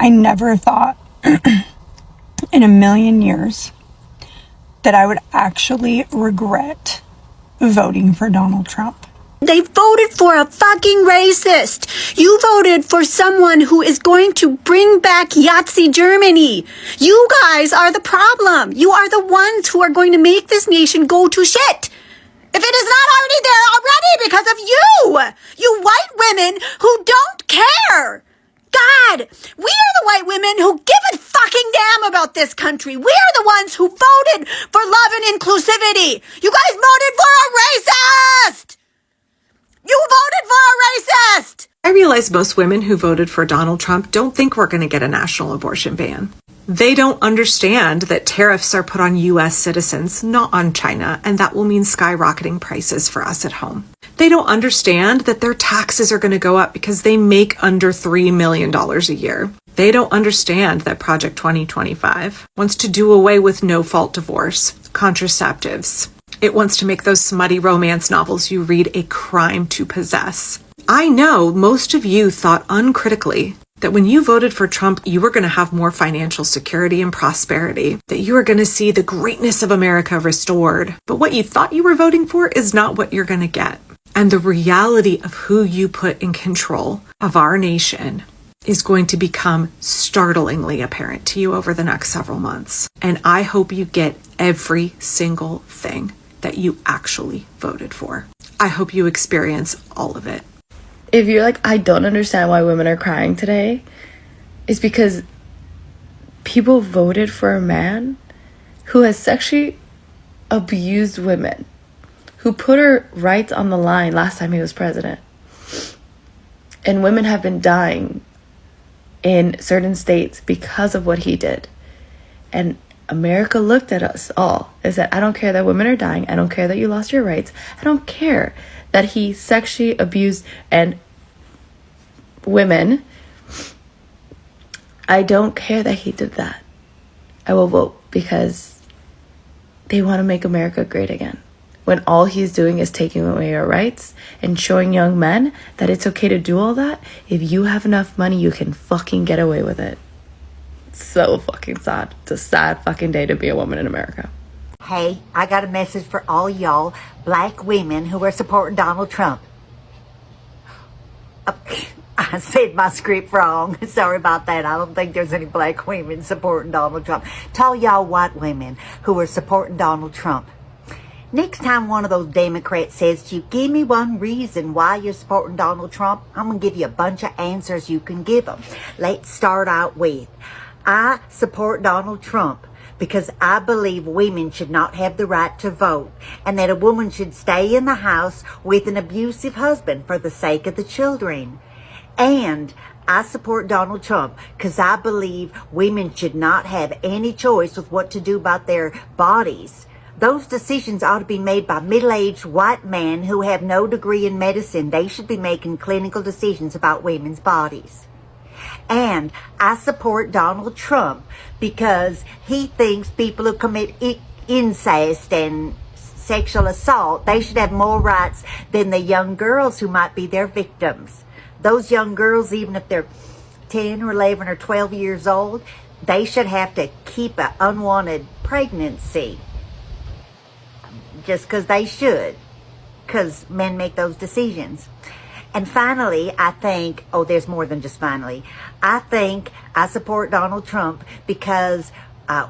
I never thought in a million years that I would actually regret voting for Donald Trump. They voted for a fucking racist. You voted for someone who is going to bring back Yahtzee Germany. You guys are the problem. You are the ones who are going to make this nation go to shit. If it is not already there already because of you white women who don't care. God, we are the white women who give a fucking damn about this country. We are the ones who voted for love and inclusivity. You guys voted for a racist. You voted for a racist! I realize most women who voted for Donald Trump don't think we're going to get a national abortion ban. They don't understand that tariffs are put on U.S. citizens, not on China, and that will mean skyrocketing prices for us at home. They don't understand that their taxes are going to go up because they make under $3 million a year. They don't understand that Project 2025 wants to do away with no-fault divorce, contraceptives. It wants to make those smutty romance novels you read a crime to possess. I know most of you thought uncritically that when you voted for Trump, you were going to have more financial security and prosperity, that you were going to see the greatness of America restored. But what you thought you were voting for is not what you're going to get. And the reality of who you put in control of our nation is going to become startlingly apparent to you over the next several months. And I hope you get every single thing that you actually voted for. I hope you experience all of it. If you're like, I don't understand why women are crying today, it's because people voted for a man who has sexually abused women, who put her rights on the line last time he was president. And women have been dying in certain states because of what he did. And America looked at us all and said, I don't care that women are dying. I don't care that you lost your rights. I don't care that he sexually abused and women. I don't care that he did that. I will vote because they want to make America great again. When all he's doing is taking away our rights and showing young men that it's okay to do all that. If you have enough money, you can fucking get away with it. So fucking sad. It's a sad fucking day to be a woman in America. Hey, I got a message for all y'all black women who are supporting Donald Trump. I said my script wrong. Sorry about that. I don't think there's any black women supporting Donald Trump. To all y'all white women who are supporting Donald Trump. Next time one of those Democrats says to you, give me one reason why you're supporting Donald Trump, I'm going to give you a bunch of answers you can give them. Let's start out with, I support Donald Trump because I believe women should not have the right to vote and that a woman should stay in the house with an abusive husband for the sake of the children. And I support Donald Trump because I believe women should not have any choice with what to do about their bodies. Those decisions ought to be made by middle-aged white men who have no degree in medicine. They should be making clinical decisions about women's bodies. And I support Donald Trump because he thinks people who commit incest and sexual assault, they should have more rights than the young girls who might be their victims. Those young girls, even if they're 10 or 11 or 12 years old, they should have to keep an unwanted pregnancy. Just because they should. Because men make those decisions. And finally, I think, there's more than just finally. I think I support Donald Trump because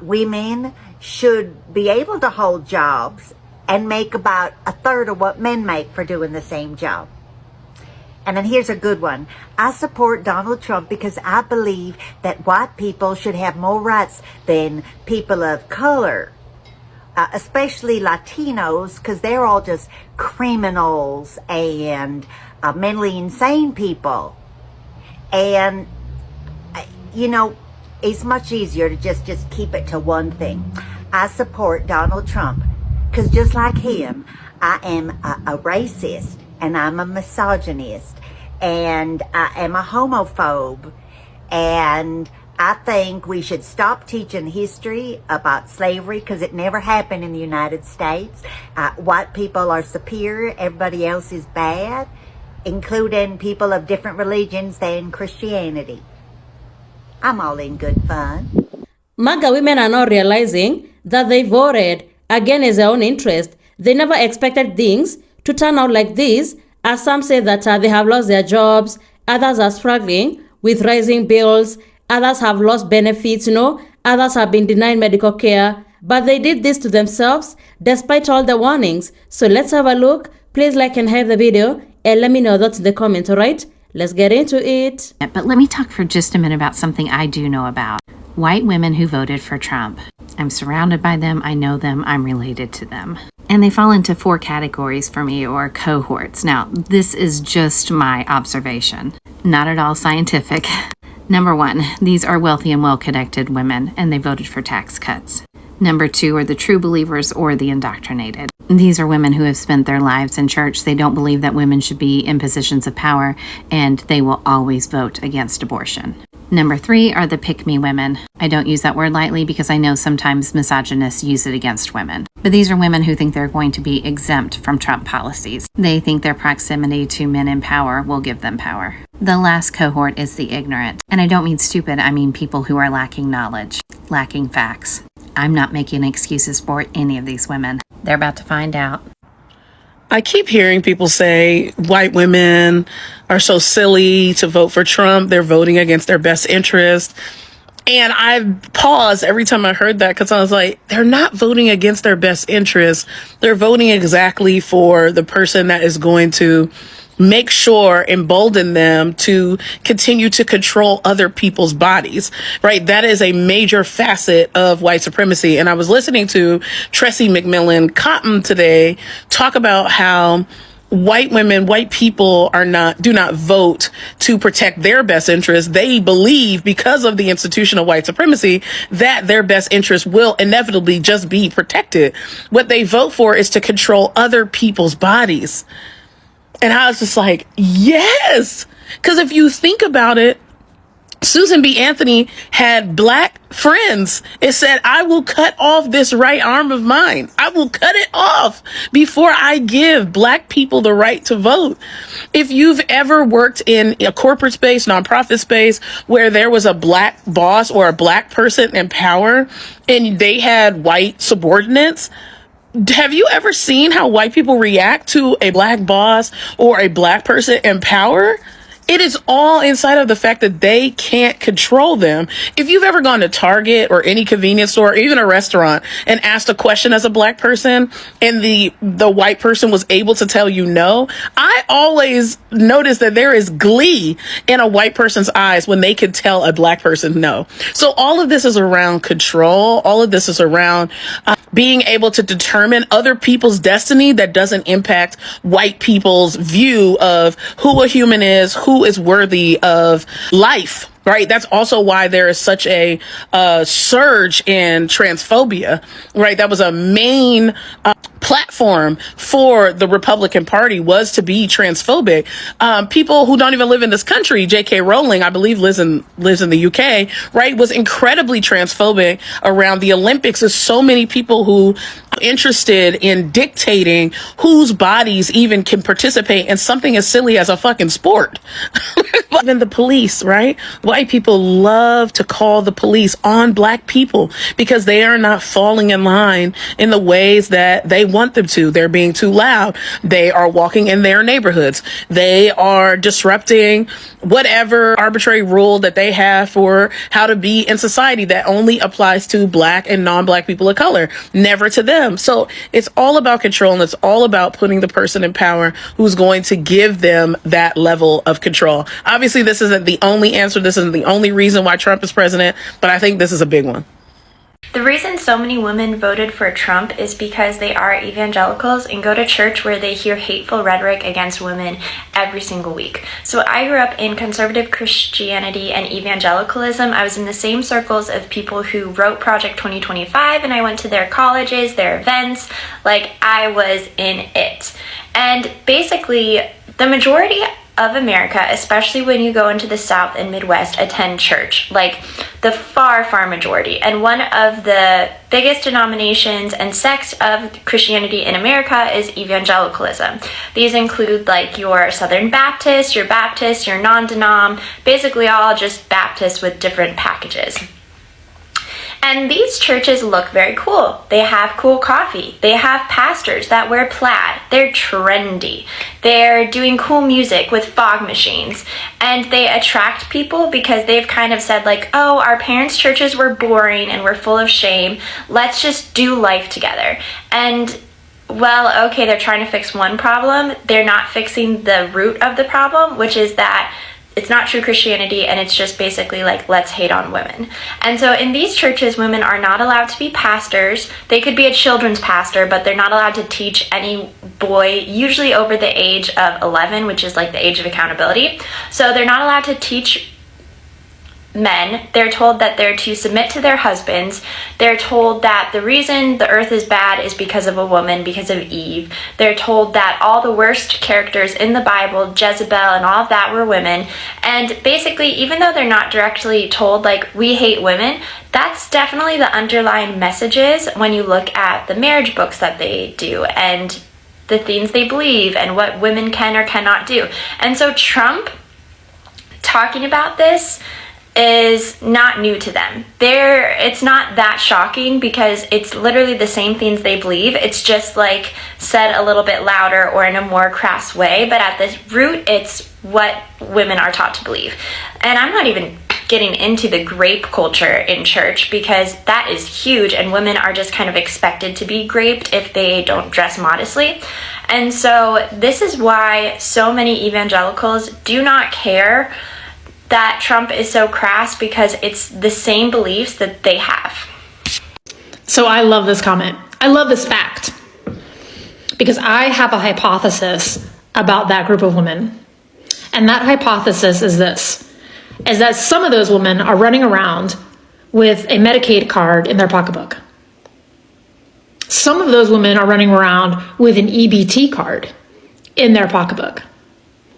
women should be able to hold jobs and make about a third of what men make for doing the same job. And then here's a good one. I support Donald Trump because I believe that white people should have more rights than people of color. Especially Latinos, because they're all just criminals and mentally insane people. And, it's much easier to just keep it to one thing. I support Donald Trump because just like him, I am a racist and I'm a misogynist and I am a homophobe and I think we should stop teaching history about slavery because it never happened in the United States. White people are superior. Everybody else is bad, including people of different religions than Christianity. I'm all in good fun. MAGA women are not realizing that they voted against their own interest. They never expected things to turn out like this, as some say that they have lost their jobs, others are struggling with rising bills, others have lost benefits, others have been denied medical care, but they did this to themselves despite all the warnings. So let's have a look. Please like and share the video and let me know thoughts in the comments, alright? Let's get into it. But let me talk for just a minute about something I do know about. White women who voted for Trump. I'm surrounded by them, I know them, I'm related to them. And they fall into 4 categories for me, or cohorts. Now, this is just my observation, not at all scientific. Number 1, these are wealthy and well-connected women, and they voted for tax cuts. Number 2 are the true believers or the indoctrinated. These are women who have spent their lives in church. They don't believe that women should be in positions of power, and they will always vote against abortion. Number 3 are the pick-me women. I don't use that word lightly because I know sometimes misogynists use it against women. But these are women who think they're going to be exempt from Trump policies. They think their proximity to men in power will give them power. The last cohort is the ignorant. And I don't mean stupid, I mean people who are lacking knowledge, lacking facts. I'm not making excuses for any of these women. They're about to find out. I keep hearing people say white women are so silly to vote for Trump. They're voting against their best interest. And I paused every time I heard that because I was like, they're not voting against their best interest. They're voting exactly for the person that is going to make sure, embolden them to continue to control other people's bodies, right? That is a major facet of white supremacy. And I was listening to Tressie McMillan Cotton today talk about how white women, white people do not vote to protect their best interests. They believe, because of the institution of white supremacy, that their best interests will inevitably just be protected. What they vote for is to control other people's bodies. And I was just like, yes, because if you think about it, Susan B. Anthony had black friends. It said, I will cut off this right arm of mine. I will cut it off before I give black people the right to vote. If you've ever worked in a corporate space, nonprofit space, where there was a black boss or a black person in power and they had white subordinates, have you ever seen how white people react to a black boss or a black person in power? It is all inside of the fact that they can't control them. If you've ever gone to Target or any convenience store, or even a restaurant, and asked a question as a black person and the white person was able to tell you no, I always notice that there is glee in a white person's eyes when they can tell a black person no. So all of this is around control. All of this is around being able to determine other people's destiny that doesn't impact white people's view of who a human is, who is worthy of life, right? That's also why there is such a surge in transphobia, right? That was a main platform for the Republican Party, was to be transphobic. People who don't even live in this country, J.K. Rowling, I believe lives in the UK, right, was incredibly transphobic around the Olympics. There's so many people who are interested in dictating whose bodies even can participate in something as silly as a fucking sport. Even the police, right? White people love to call the police on black people because they are not falling in line in the ways that they want them to. They're being too loud. They are walking in their neighborhoods. They are disrupting whatever arbitrary rule that they have for how to be in society that only applies to black and non-black people of color, never to them. So it's all about control, and it's all about putting the person in power who's going to give them that level of control. Obviously, this isn't the only answer. This isn't the only reason why Trump is president, but I think this is a big one. The reason so many women voted for Trump is because they are evangelicals and go to church where they hear hateful rhetoric against women every single week. So I grew up in conservative Christianity and evangelicalism. I was in the same circles of people who wrote Project 2025, and I went to their colleges, their events, like I was in it. And basically, the majority of America, especially when you go into the South and Midwest, attend church, like the far majority. And one of the biggest denominations and sects of Christianity in America is evangelicalism. These include like your Southern Baptist, your non-denom, basically all just Baptists with different packages. And these churches look very cool. They have cool coffee. They have pastors that wear plaid. They're trendy. They're doing cool music with fog machines. And they attract people because they've kind of said like, oh, our parents' churches were boring and we're full of shame. Let's just do life together. And well, okay, they're trying to fix one problem. They're not fixing the root of the problem, which is that it's not true Christianity, and it's just basically like, let's hate on women. And so in these churches, women are not allowed to be pastors. They could be a children's pastor, but they're not allowed to teach any boy, usually over the age of 11, which is like the age of accountability. So they're not allowed to teach men. They're told that they're to submit to their husbands. They're told that the reason the earth is bad is because of a woman, because of Eve. They're told that all the worst characters in the Bible, Jezebel and all of that, were women. And basically, even though they're not directly told like, we hate women, that's definitely the underlying messages when you look at the marriage books that they do and the things they believe and what women can or cannot do. And so Trump talking about this is not new to them. It's not that shocking because it's literally the same things they believe. It's just like said a little bit louder or in a more crass way, but at the root, it's what women are taught to believe. And I'm not even getting into the grape culture in church because that is huge, and women are just kind of expected to be graped if they don't dress modestly. And so this is why so many evangelicals do not care that Trump is so crass, because it's the same beliefs that they have. So I love this comment. I love this fact because I have a hypothesis about that group of women. And that hypothesis is this, is that some of those women are running around with a Medicaid card in their pocketbook. Some of those women are running around with an EBT card in their pocketbook.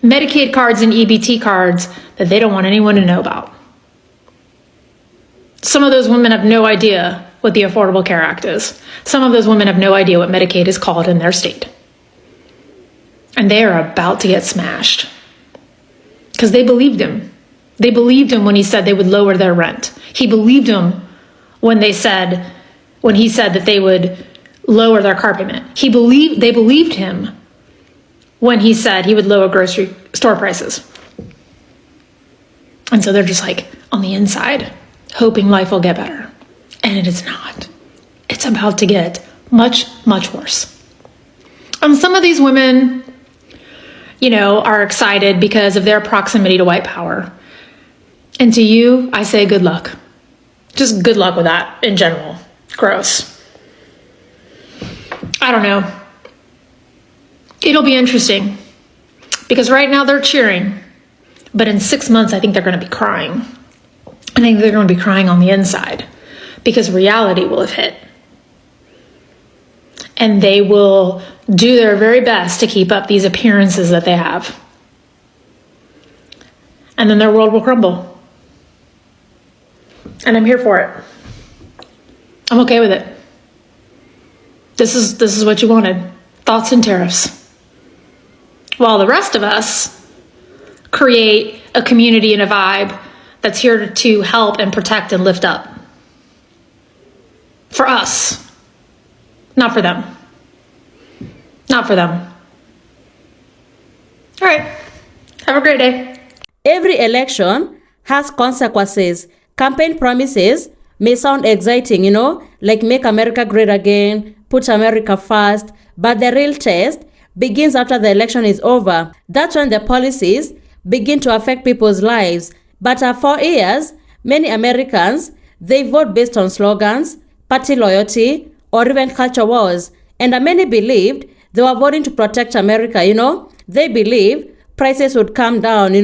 Medicaid cards and EBT cards that they don't want anyone to know about. Some of those women have no idea what the Affordable Care Act is. Some of those women have no idea what Medicaid is called in their state. And they are about to get smashed. Because they believed him. They believed him when he said they would lower their rent. He believed him when he said that they would lower their car payment. They believed him when he said he would lower grocery store prices. And so they're just like on the inside, hoping life will get better. And it is not. It's about to get much, much worse. And some of these women, are excited because of their proximity to white power. And to you, I say good luck. Just good luck with that in general. Gross. I don't know. It'll be interesting because right now they're cheering, but in 6 months, I think they're going to be crying. I think they're going to be crying on the inside because reality will have hit. And they will do their very best to keep up these appearances that they have. And then their world will crumble. And I'm here for it. I'm okay with it. This is what you wanted. Thoughts and tariffs. While the rest of us create a community and a vibe that's here to help and protect and lift up. For us, not for them. Not for them. All right. Have a great day. Every election has consequences. Campaign promises may sound exciting, like make America great again, put America first, but the real test begins after the election is over. That's when the policies begin to affect people's lives. But for 4 years, many Americans, they vote based on slogans, party loyalty, or even culture wars. And many believed they were voting to protect America, They believed prices would come down,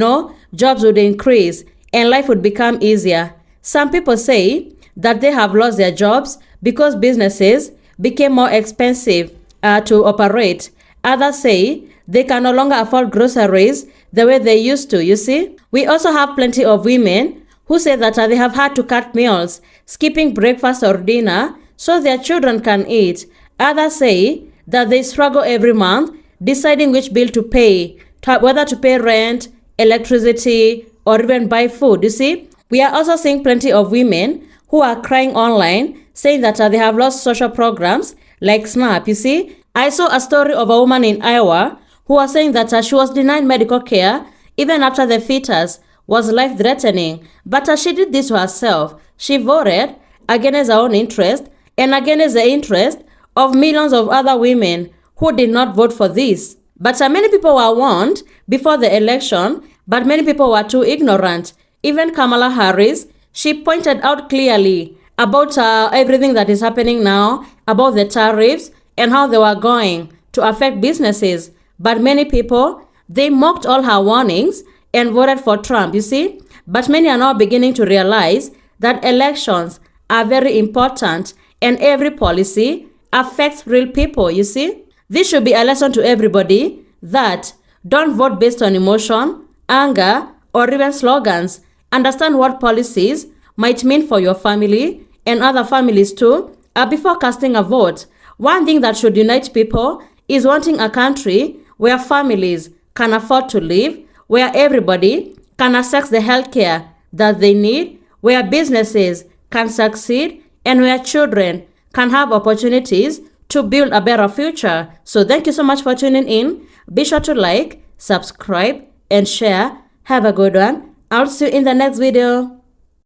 jobs would increase, and life would become easier. Some people say that they have lost their jobs because businesses became more expensive to operate. Others say they can no longer afford groceries the way they used to, you see. We also have plenty of women who say that they have had to cut meals, skipping breakfast or dinner so their children can eat. Others say that they struggle every month deciding which bill to pay, whether to pay rent, electricity, or even buy food, you see. We are also seeing plenty of women who are crying online, saying that they have lost social programs like SNAP, you see. I saw a story of a woman in Iowa who was saying that she was denied medical care even after the fetus was life-threatening. But she did this to herself. She voted against her own interest and against the interest of millions of other women who did not vote for this. But many people were warned before the election, but many people were too ignorant. Even Kamala Harris, she pointed out clearly about everything that is happening now, about the tariffs and how they were going to affect businesses. But many people, they mocked all her warnings and voted for Trump, you see. But many are now beginning to realize that elections are very important and every policy affects real people, you see. This should be a lesson to everybody that don't vote based on emotion, anger, or even slogans. Understand what policies might mean for your family and other families too before casting a vote. One thing that should unite people is wanting a country where families can afford to live, where everybody can access the healthcare that they need, where businesses can succeed, and where children can have opportunities to build a better future. So thank you so much for tuning in. Be sure to like, subscribe, and share. Have a good one. I'll see you in the next video.